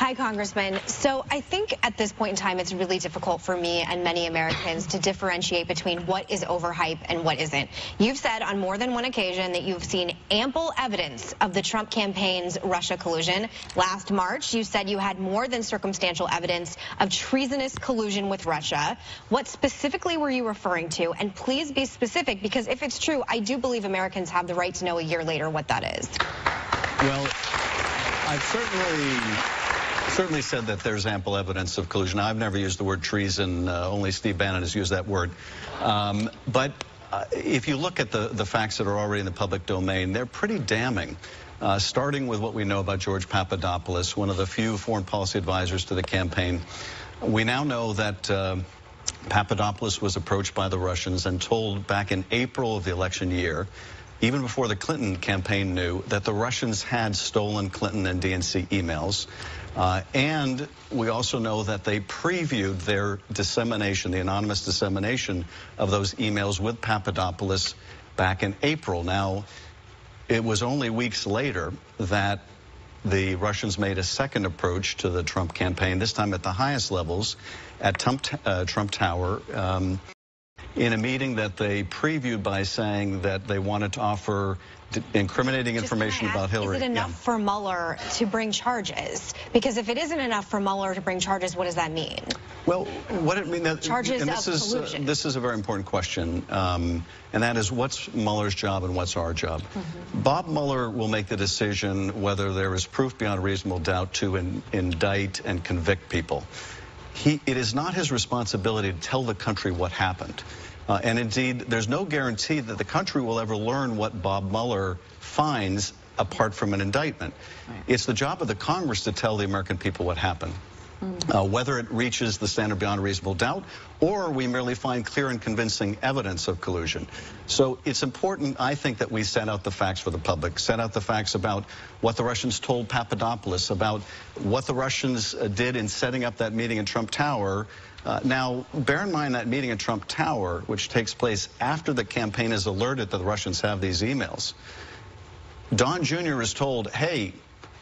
Hi, Congressman. So I think at this point in time, it's really difficult for me and many Americans to differentiate between what is overhype and what isn't. You've said on more than one occasion that you've seen ample evidence of the Trump campaign's Russia collusion. Last March, you said you had more than circumstantial evidence of treasonous collusion with Russia. What specifically were you referring to? And please be specific, because if it's true, I do believe Americans have the right to know a year later what that is. Well, I've certainly said that there's ample evidence of collusion. I've never used the word treason. Only Steve Bannon has used that word. But if you look at the facts that are already in the public domain, they're pretty damning. Starting with what we know about George Papadopoulos, one of the few foreign policy advisors to the campaign. We now know that Papadopoulos was approached by the Russians and told back in April of the election year, even before the Clinton campaign knew, that the Russians had stolen Clinton and DNC emails. And we also know that they previewed their dissemination, the anonymous dissemination of those emails with Papadopoulos back in April. Now, it was only weeks later that the Russians made a second approach to the Trump campaign, this time at the highest levels at Trump Tower, in a meeting that they previewed by saying that they wanted to offer incriminating information about Hillary. Is it enough for Mueller to bring charges? Because if it isn't enough for Mueller to bring charges, what does that mean? Well, what it means, charges of collusion. This is a very important question, and that is, what's Mueller's job and what's our job? Bob Mueller will make the decision whether there is proof beyond a reasonable doubt to indict and convict people. It is not his responsibility to tell the country what happened. And indeed, there's no guarantee that the country will ever learn what Bob Mueller finds apart from an indictment. Right. It's the job of the Congress to tell the American people what happened. Whether it reaches the standard beyond a reasonable doubt, or we merely find clear and convincing evidence of collusion. So it's important, I think, that we set out the facts for the public, set out the facts about what the Russians told Papadopoulos, about what the Russians did in setting up that meeting in Trump Tower. Now, bear in mind that meeting in Trump Tower, which takes place after the campaign is alerted that the Russians have these emails. Don Jr. is told, hey,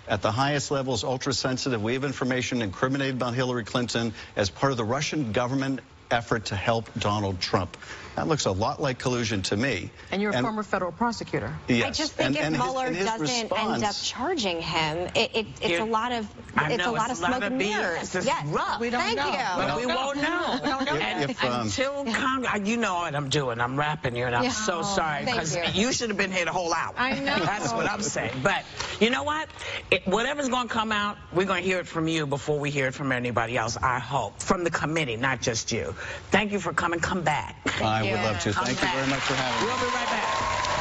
at the highest levels, ultra-sensitive, we have information incriminated about Hillary Clinton as part of the Russian government effort to help Donald Trump. That looks a lot like collusion to me. And you're a former federal prosecutor. Yes. I just think if Mueller doesn't end up charging him, it's a lot of smoke and mirrors. Yes, rough. We don't Thank know. you. But we won't know. Until Congress, you know what I'm doing. I'm rapping you, and I'm so sorry, because you should have been here the whole hour. I know. That's what I'm saying. But you know what? Whatever's going to come out, we're going to hear it from you before we hear it from anybody else, I hope. From the committee, not just you. Thank you for coming. Come back. I would love to. Thank you very much for having me. We'll be right back.